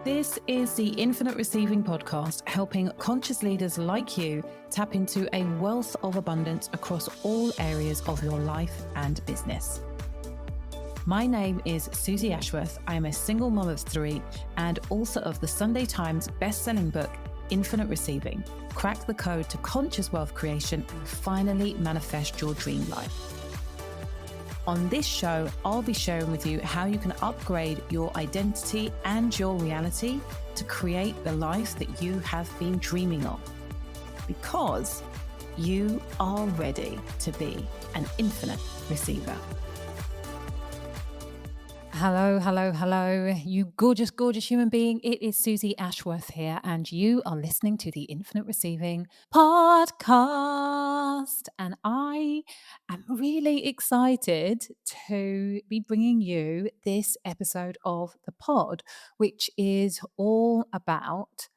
This is the Infinite Receiving Podcast, helping conscious leaders like you tap into a wealth of abundance across all areas of your life and business. My name is Susie Ashworth. I am a single mom of 3 and author of the Sunday Times best-selling book, Infinite Receiving: Crack the Code to Conscious Wealth Creation and Finally Manifest Your Dream Life. On this show, I'll be sharing with you how you can upgrade your identity and your reality to create the life that you have been dreaming of. Because you are ready to be an infinite receiver. Hello, you gorgeous, gorgeous human being. It is Susie Ashworth here, and you are listening to the Infinite Receiving Podcast. And I am really excited to be bringing you this episode of the pod, which is all about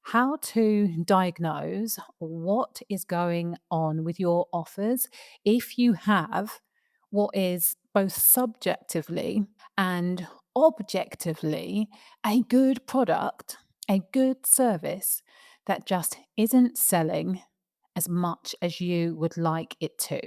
how to diagnose what is going on with your offers if you have what is both subjectively and objectively a good product, a good service that just isn't selling as much as you would like it to.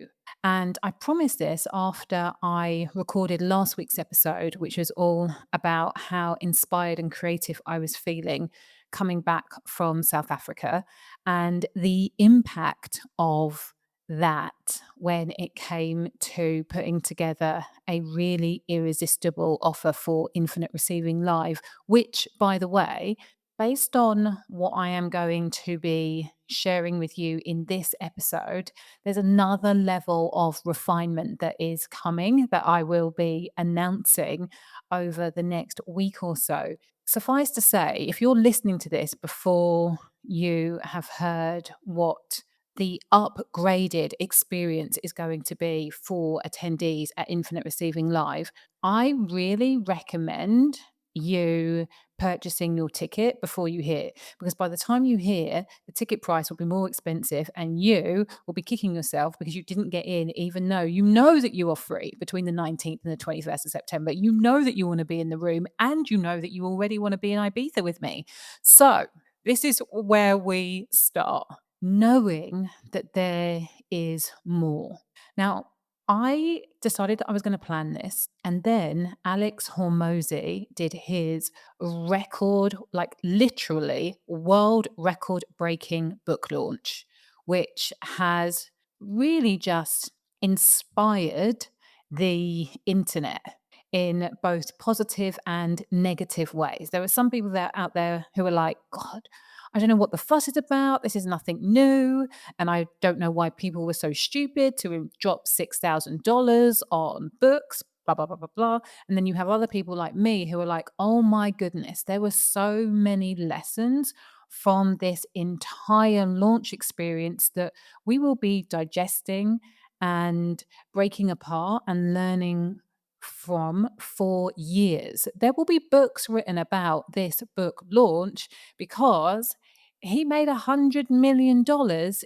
And I promised this after I recorded last week's episode, which was all about how inspired and creative I was feeling coming back from South Africa and the impact of that when it came to putting together a really irresistible offer for Infinite Receiving Live, which, by the way, based on what I am going to be sharing with you in this episode, there's another level of refinement that is coming that I will be announcing over the next week or so. Suffice to say, if you're listening to this before you have heard what the upgraded experience is going to be for attendees at Infinite Receiving Live, I really recommend you purchasing your ticket before you hear, because by the time you hear, the ticket price will be more expensive and you will be kicking yourself because you didn't get in, even though you know that you are free between the 19th and the 21st of September. You know that you want to be in the room and you know that you already want to be in Ibiza with me. So this is where we start, knowing that there is more. Now, I decided that I was going to plan this, and then Alex Hormozy did his record, like literally world record breaking book launch, which has really just inspired the internet in both positive and negative ways. There are some people out there who are like, God, I don't know what the fuss is about. This is nothing new. And I don't know why people were so stupid to drop $6,000 on books, blah, blah, blah, blah, blah. And then you have other people like me who are like, oh my goodness, there were so many lessons from this entire launch experience that we will be digesting and breaking apart and learning from for years. There will be books written about this book launch because he made $100 million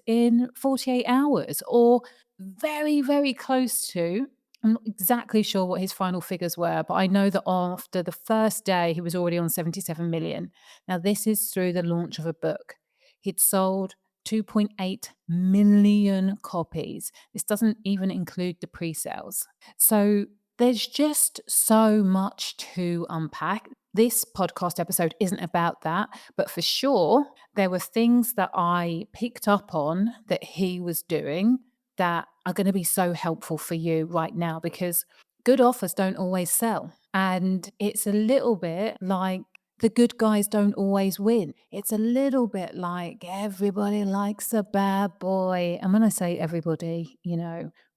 in 48 hours, or very, very close to. I'm not exactly sure what his final figures were, but I know that after the first day, he was already on 77 million. Now, this is through the launch of a book. He'd sold 2.8 million copies. This doesn't even include the pre-sales. So there's just so much to unpack. This podcast episode isn't about that, but for sure, there were things that I picked up on that he was doing that are going to be so helpful for you right now, because good offers don't always sell. And it's a little bit like the good guys don't always win. It's a little bit like everybody likes a bad boy. And when I say everybody,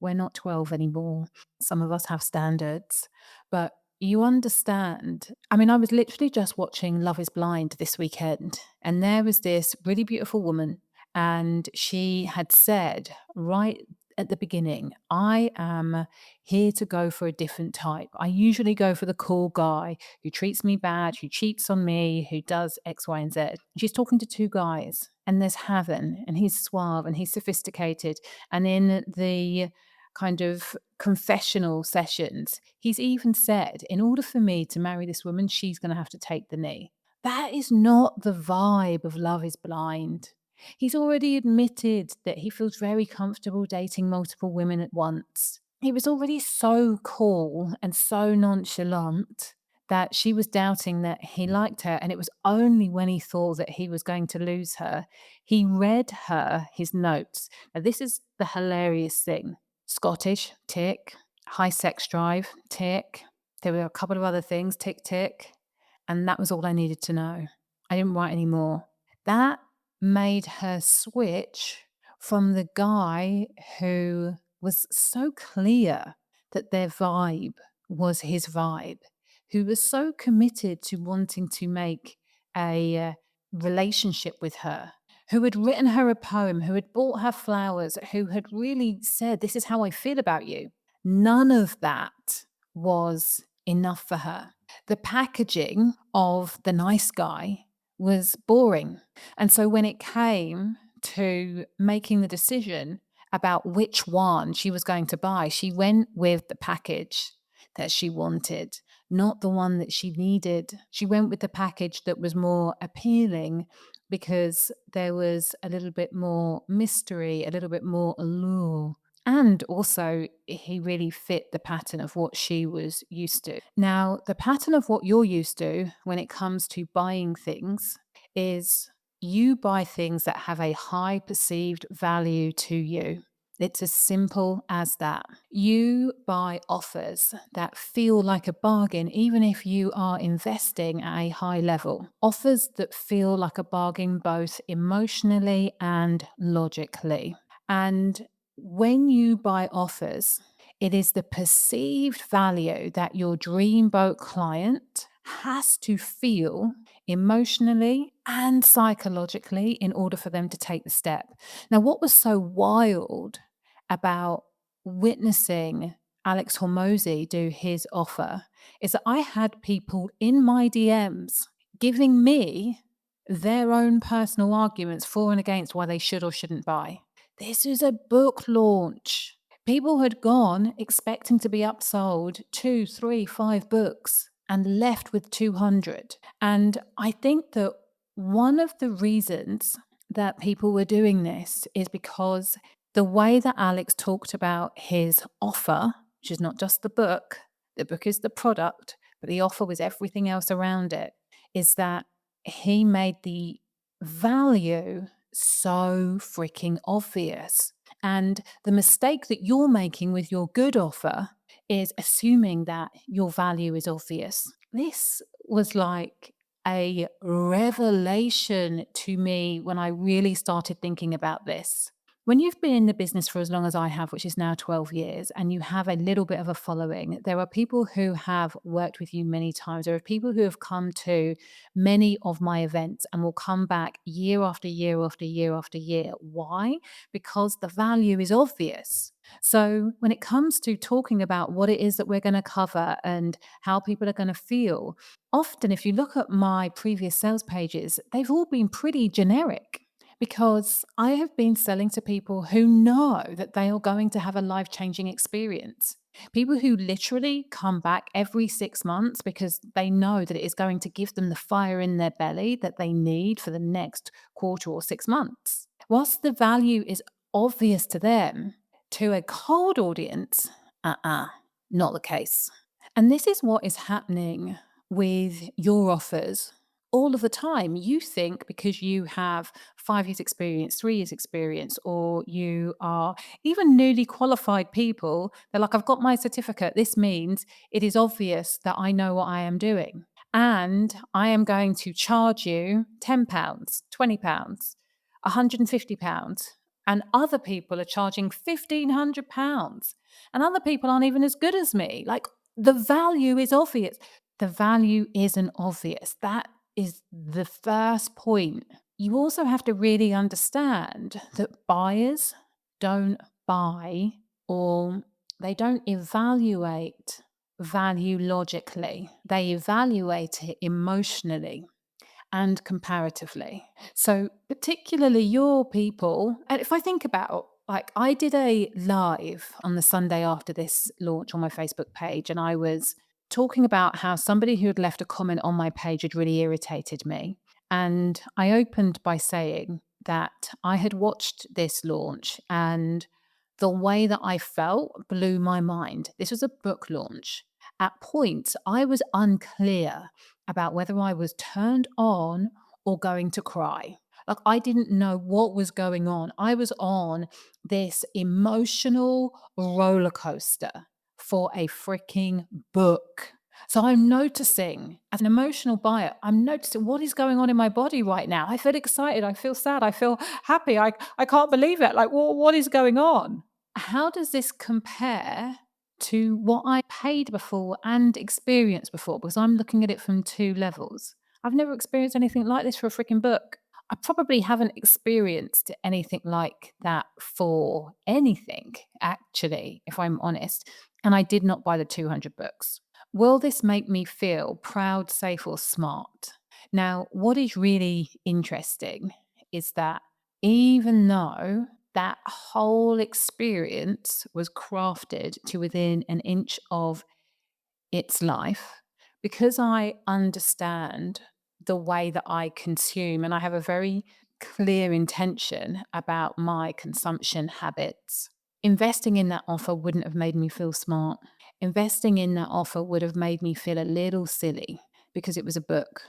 we're not 12 anymore. Some of us have standards, but you understand. I mean, I was literally just watching Love is Blind this weekend, and there was this really beautiful woman, and she had said right at the beginning, I am here to go for a different type. I usually go for the cool guy who treats me bad, who cheats on me, who does X, Y, and Z. She's talking to 2 guys, and there's Haven, and he's suave and he's sophisticated. And in the kind of confessional sessions, he's even said, in order for me to marry this woman, she's going to have to take the knee. That is not the vibe of Love is Blind. He's already admitted that he feels very comfortable dating multiple women at once. He was already so cool and so nonchalant that she was doubting that he liked her. And it was only when he thought that he was going to lose her, he read her his notes. Now, this is the hilarious thing: Scottish, tick; high sex drive, tick; there were a couple of other things, tick, tick. And that was all I needed to know. I didn't write any more. That made her switch from the guy who was so clear that their vibe was his vibe, who was so committed to wanting to make a relationship with her, who had written her a poem, who had bought her flowers, who had really said, "This is how I feel about you." None of that was enough for her. The packaging of the nice guy was boring. And so when it came to making the decision about which one she was going to buy, she went with the package that she wanted, not the one that she needed. She went with the package that was more appealing because there was a little bit more mystery, a little bit more allure. And also, he really fit the pattern of what she was used to. Now, the pattern of what you're used to when it comes to buying things is you buy things that have a high perceived value to you. It's as simple as that. You buy offers that feel like a bargain, even if you are investing at a high level. Offers that feel like a bargain both emotionally and logically. And when you buy offers, it is the perceived value that your dreamboat client has to feel emotionally and psychologically in order for them to take the step. Now, what was so wild about witnessing Alex Hormozy do his offer is that I had people in my DMs giving me their own personal arguments for and against why they should or shouldn't buy. This is a book launch. People had gone expecting to be upsold 2, 3, 5 books and left with 200. And I think that one of the reasons that people were doing this is because the way that Alex talked about his offer, which is not just the book is the product, but the offer was everything else around it, is that he made the value so freaking obvious. And the mistake that you're making with your good offer is assuming that your value is obvious. This was like a revelation to me when I really started thinking about this. When you've been in the business for as long as I have, which is now 12 years, and you have a little bit of a following, there are people who have worked with you many times. There are people who have come to many of my events and will come back year after year after year after year. Why? Because the value is obvious. So when it comes to talking about what it is that we're going to cover and how people are going to feel, often if you look at my previous sales pages, they've all been pretty generic because I have been selling to people who know that they are going to have a life-changing experience. People who literally come back every 6 months because they know that it is going to give them the fire in their belly that they need for the next quarter or 6 months. Whilst the value is obvious to them, to a cold audience, not the case. And this is what is happening with your offers all of the time. You think because you have 5 years experience, 3 years experience, or you are even newly qualified people, they're like, I've got my certificate. This means it is obvious that I know what I am doing. And I am going to charge you £10, £20, £150. And other people are charging £1,500. And other people aren't even as good as me. Like, the value is obvious. The value isn't obvious. That is the first point. You also have to really understand that buyers don't buy, or they don't evaluate value logically. They evaluate it emotionally and comparatively. So, particularly your people, and if I think about, like, I did a live on the Sunday after this launch on my Facebook page, and I was talking about how somebody who had left a comment on my page had really irritated me. And I opened by saying that I had watched this launch and the way that I felt blew my mind. This was a book launch. At points, I was unclear about whether I was turned on or going to cry. Like, I didn't know what was going on. I was on this emotional roller coaster for a freaking book. So I'm noticing, as an emotional buyer, I'm noticing what is going on in my body right now. I feel excited. I feel sad. I feel happy. I can't believe it. Like, what is going on? How does this compare to what I paid before and experienced before? Because I'm looking at it from two levels. I've never experienced anything like this for a freaking book. I probably haven't experienced anything like that for anything, actually, if I'm honest. And I did not buy the 200 books. Will this make me feel proud, safe, or smart? Now, what is really interesting is that even though that whole experience was crafted to within an inch of its life, because I understand the way that I consume and I have a very clear intention about my consumption habits, investing in that offer wouldn't have made me feel smart. Investing in that offer would have made me feel a little silly because it was a book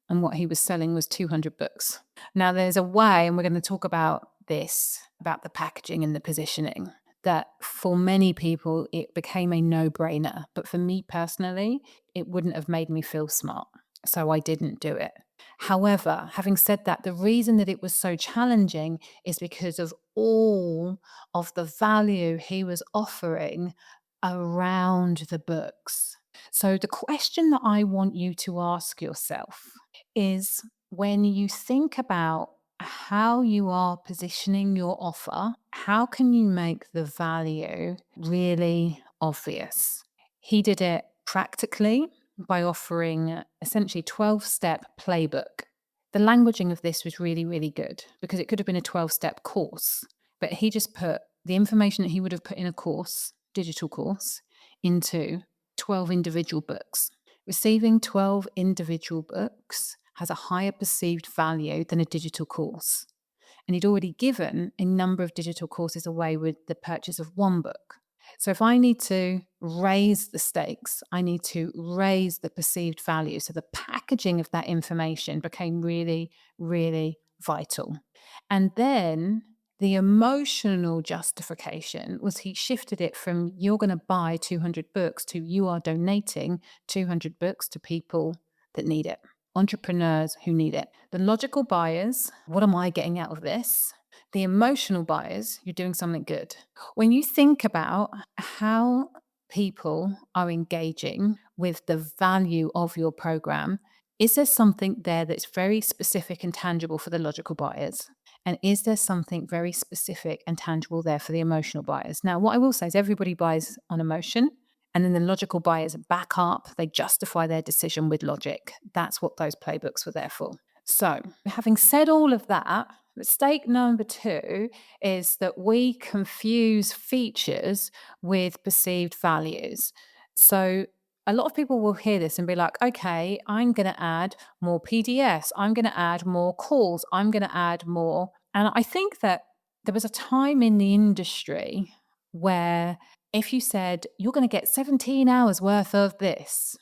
and what he was selling was 200 books. Now, there's a way, and we're going to talk about this, about the packaging and the positioning, that for many people it became a no brainer. But for me personally, it wouldn't have made me feel smart. So I didn't do it. However, having said that, the reason that it was so challenging is because of all of the value he was offering around the books. So, the question that I want you to ask yourself is, when you think about how you are positioning your offer, how can you make the value really obvious? He did it practically by offering essentially 12-step playbook. The languaging of this was really, really good because it could have been a 12-step course, but he just put the information that he would have put in a course, digital course, into 12 individual books. Receiving 12 individual books has a higher perceived value than a digital course. And he'd already given a number of digital courses away with the purchase of one book. So if I need to raise the stakes, I need to raise the perceived value. So the packaging of that information became really, really vital. And then the emotional justification was he shifted it from you're going to buy 200 books to you are donating 200 books to people that need it, entrepreneurs who need it. The logical buyers, what am I getting out of this? The emotional buyers, you're doing something good. When you think about how people are engaging with the value of your program, is there something there that's very specific and tangible for the logical buyers? And is there something very specific and tangible there for the emotional buyers? Now, what I will say is everybody buys on emotion, and then the logical buyers back up, they justify their decision with logic. That's what those playbooks were there for. So, having said all of that, mistake number two is that we confuse features with perceived values. So, a lot of people will hear this and be like, okay, I'm going to add more PDFs. I'm going to add more calls. I'm going to add more. And I think that there was a time in the industry where if you said you're going to get 17 hours worth of this,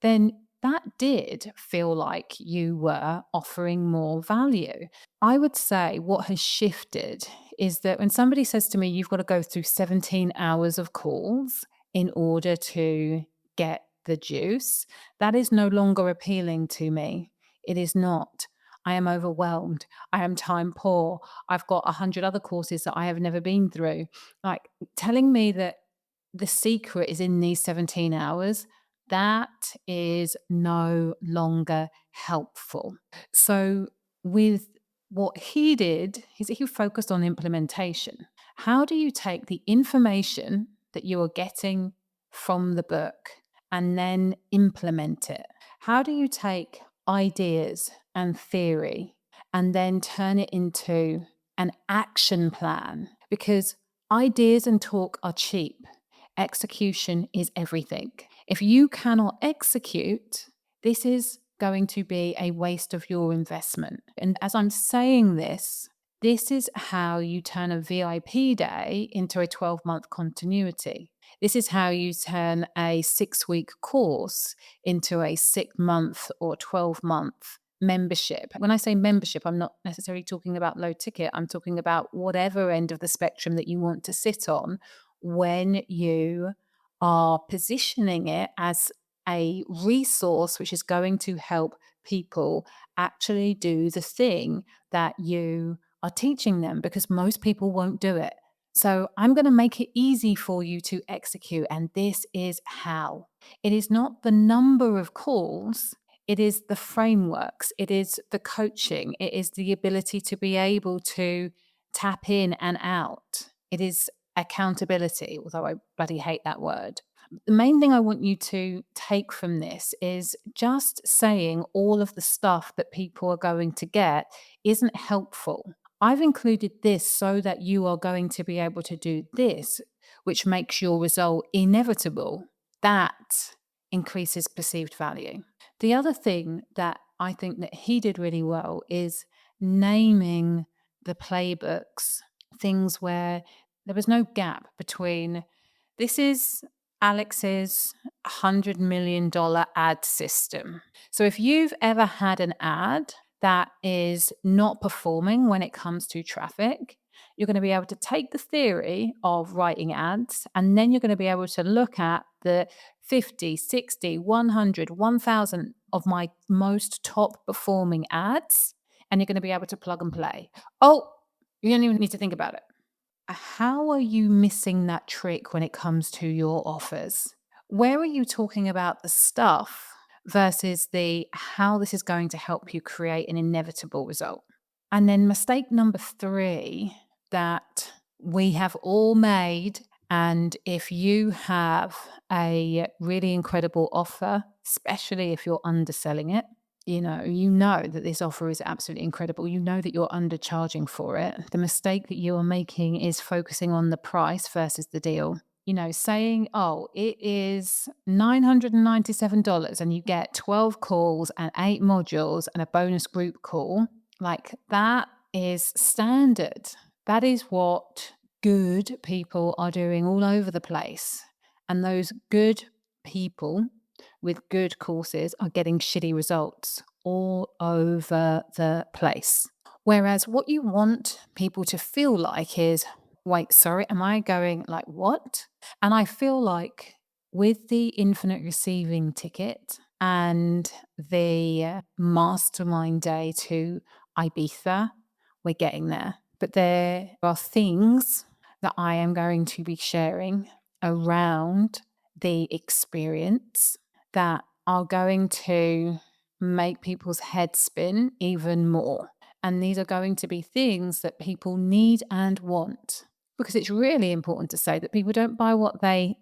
then that did feel like you were offering more value. I would say what has shifted is that when somebody says to me, you've got to go through 17 hours of calls in order to get the juice, that is no longer appealing to me. It is not. I am overwhelmed. I am time poor. I've got 100 other courses that I have never been through. Like, telling me that the secret is in these 17 hours, that is no longer helpful. So, with what he did, is he focused on implementation. How do you take the information that you are getting from the book and then implement it? How do you take ideas and theory and then turn it into an action plan? Because ideas and talk are cheap. Execution is everything. If you cannot execute, this is going to be a waste of your investment. And as I'm saying this is how you turn a VIP day into a 12-month continuity. This is how you turn a 6-week course into a 6-month or 12-month membership. When I say membership, I'm not necessarily talking about low ticket. I'm talking about whatever end of the spectrum that you want to sit on when you are positioning it as a resource which is going to help people actually do the thing that you are teaching them, because most people won't do it. So I'm going to make it easy for you to execute. And this is how. It is not the number of calls. It is the frameworks. It is the coaching. It is the ability to be able to tap in and out. It is accountability, although I bloody hate that word. The main thing I want you to take from this is just saying all of the stuff that people are going to get isn't helpful. I've included this so that you are going to be able to do this, which makes your result inevitable. That increases perceived value. The other thing that I think that he did really well is naming the playbooks, things where there was no gap between this is Alex's $100 million ad system. So if you've ever had an ad that is not performing when it comes to traffic, you're going to be able to take the theory of writing ads, and then you're going to be able to look at the 50, 60, 100, 1000 of my most top performing ads, and you're going to be able to plug and play. Oh, you don't even need to think about it. How are you missing that trick when it comes to your offers? Where are you talking about the stuff versus the how this is going to help you create an inevitable result? And then mistake number 3 that we have all made, and if you have a really incredible offer, especially if you're underselling it, you know that this offer is absolutely incredible. You know that you're undercharging for it. The mistake that you are making is focusing on the price versus the deal. Saying, oh, it is $997 and you get 12 calls and 8 modules and a bonus group call. Like, that is standard. That is what good people are doing all over the place. And those good people with good courses are getting shitty results all over the place. Whereas what you want people to feel like is, wait, sorry, am I going like what? And I feel like with the infinite receiving ticket and the mastermind day to Ibiza, we're getting there. But there are things that I am going to be sharing around the experience that are going to make people's heads spin even more. And these are going to be things that people need and want. Because it's really important to say that people don't buy what they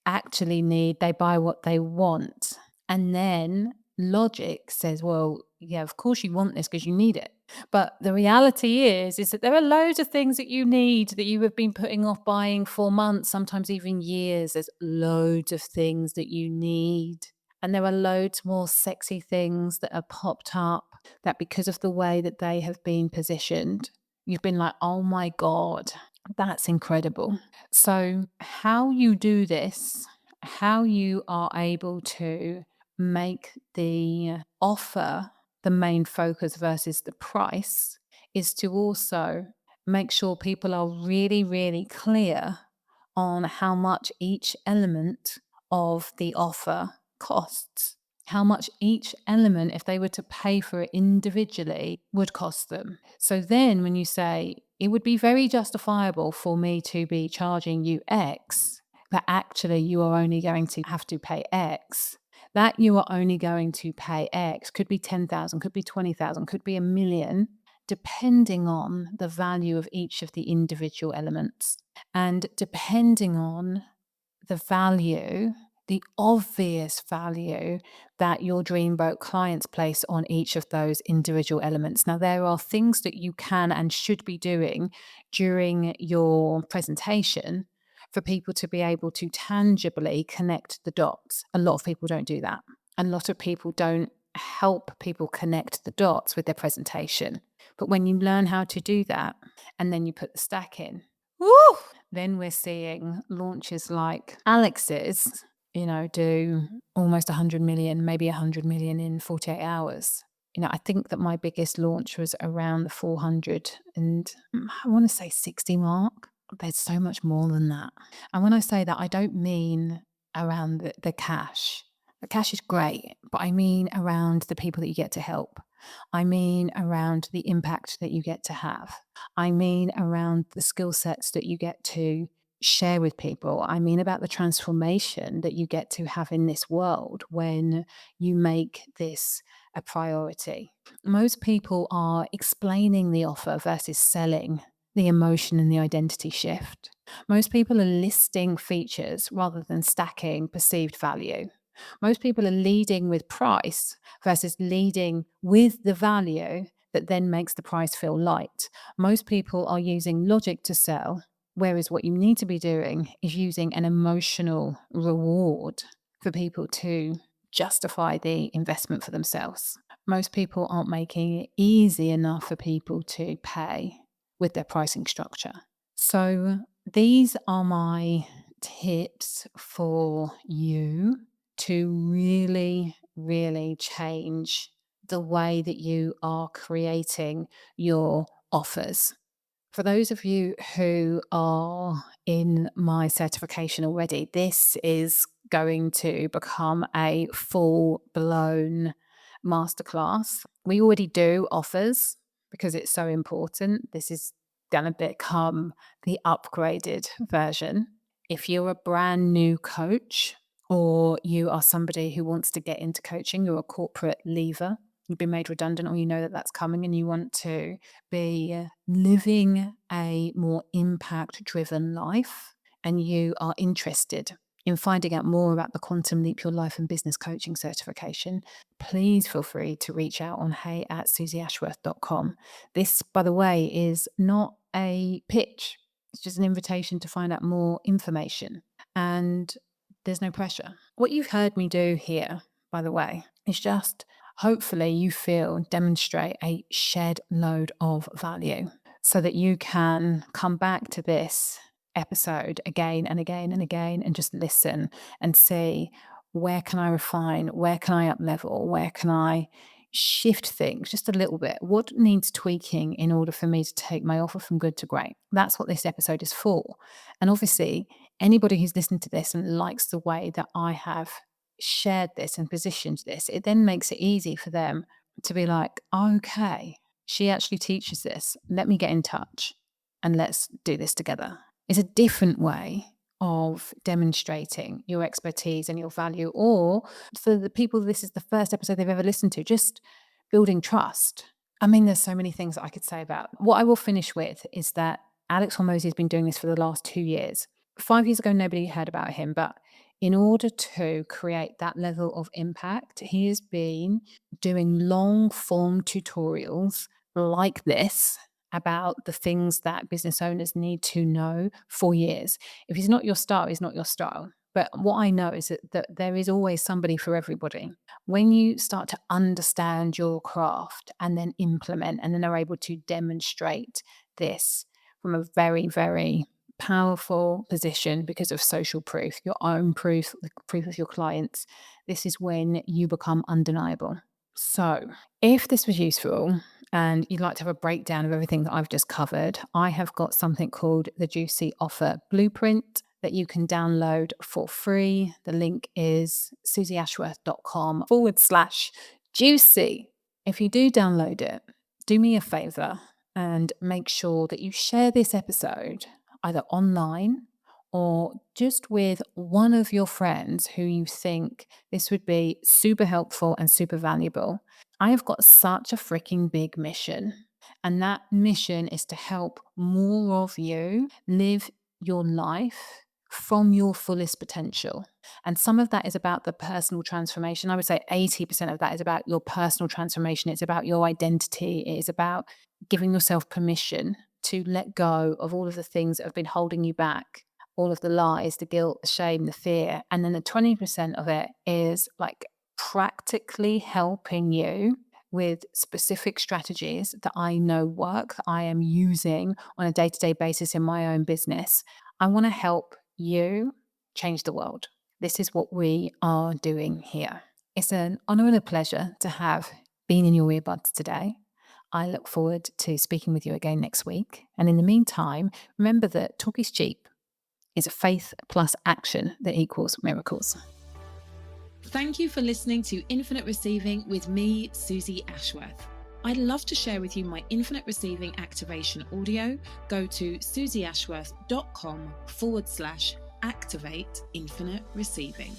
actually need, they buy what they want. And then logic says, well, yeah, of course you want this because you need it. But the reality is that there are loads of things that you need that you have been putting off buying for months, sometimes even years. There's loads of things that you need. And there are loads more sexy things that are popped up that, because of the way that they have been positioned, you've been like, oh my God, that's incredible. So how you do this, how you are able to make the offer the main focus versus the price, is to also make sure people are really, really clear on how much each element of the offer costs, how much each element, if they were to pay for it individually, would cost them. So then when you say, it would be very justifiable for me to be charging you X, but actually you are only going to have to pay X, that you are only going to pay X could be 10,000, could be 20,000, could be 1,000,000, depending on the value of each of the individual elements. And depending on the value, the obvious value that your dreamboat clients place on each of those individual elements. Now, there are things that you can and should be doing during your presentation. for people to be able to tangibly connect the dots. A lot of people don't do that. A lot of people don't help people connect the dots with their presentation. But when you learn how to do that and then you put the stack in, woo, then we're seeing launches like Alex's, do almost 100 million, maybe 100 million in 48 hours. I think that my biggest launch was around the 400 and I want to say 60 mark. There's so much more than that. And when I say that, I don't mean around the cash. The cash is great, but I mean around the people that you get to help. I mean around the impact that you get to have. I mean around the skill sets that you get to share with people. I mean about the transformation that you get to have in this world when you make this a priority. Most people are explaining the offer versus selling the emotion and the identity shift. Most people are listing features rather than stacking perceived value. Most people are leading with price versus leading with the value that then makes the price feel light. Most people are using logic to sell, whereas what you need to be doing is using an emotional reward for people to justify the investment for themselves. Most people aren't making it easy enough for people to pay with their pricing structure. So these are my tips for you to really, really change the way that you are creating your offers. For those of you who are in my certification already, this is going to become a full-blown masterclass. We already do offers because it's so important. This is going to become the upgraded version. If you're a brand new coach or you are somebody who wants to get into coaching, you're a corporate leaver, you've been made redundant or you know that that's coming and you want to be living a more impact-driven life and you are interested in finding out more about the Quantum Leap Your Life and Business Coaching certification, please feel free to reach out on hey@susieashworth.com. This, by the way, is not a pitch. It's just an invitation to find out more information. And there's no pressure. What you've heard me do here, by the way, is just hopefully you demonstrate a shed load of value so that you can come back to this episode again and again and again and just listen and see, where can I refine? Where can I up level? Where can I shift things just a little bit? What needs tweaking in order for me to take my offer from good to great? That's what this episode is for. And obviously, anybody who's listened to this and likes the way that I have shared this and positioned this, it then makes it easy for them to be like, okay, she actually teaches this. Let me get in touch and let's do this together. It's a different way of demonstrating your expertise and your value, or for the people, this is the first episode they've ever listened to, just building trust. I mean, there's so many things that I could say about. What I will finish with is that Alex Hormozy has been doing this for the last 2 years. 5 years ago, nobody heard about him, but in order to create that level of impact, he has been doing long form tutorials like this about the things that business owners need to know for years. If he's not your style, he's not your style. But what I know is that there is always somebody for everybody. When you start to understand your craft and then implement and then are able to demonstrate this from a very, very powerful position because of social proof, your own proof, the proof of your clients, this is when you become undeniable. So if this was useful and you'd like to have a breakdown of everything that I've just covered, I have got something called the Juicy Offer Blueprint that you can download for free. The link is susieashworth.com/juicy. If you do download it, do me a favor and make sure that you share this episode either online or just with one of your friends who you think this would be super helpful and super valuable. I have got such a freaking big mission, and that mission is to help more of you live your life from your fullest potential. And some of that is about the personal transformation. I would say 80% of that is about your personal transformation. It's about your identity. It is about giving yourself permission to let go of all of the things that have been holding you back. all of the lies, the guilt, the shame, the fear. And then the 20% of it is like practically helping you with specific strategies that I know work, that I am using on a day-to-day basis in my own business. I want to help you change the world. This is what we are doing here. It's an honor and a pleasure to have been in your earbuds today. I look forward to speaking with you again next week. And in the meantime, remember that talk is cheap. It's a faith plus action that equals miracles. Thank you for listening to Infinite Receiving with me, Susie Ashworth. I'd love to share with you my Infinite Receiving activation audio. Go to susieashworth.com/activate infinite receiving.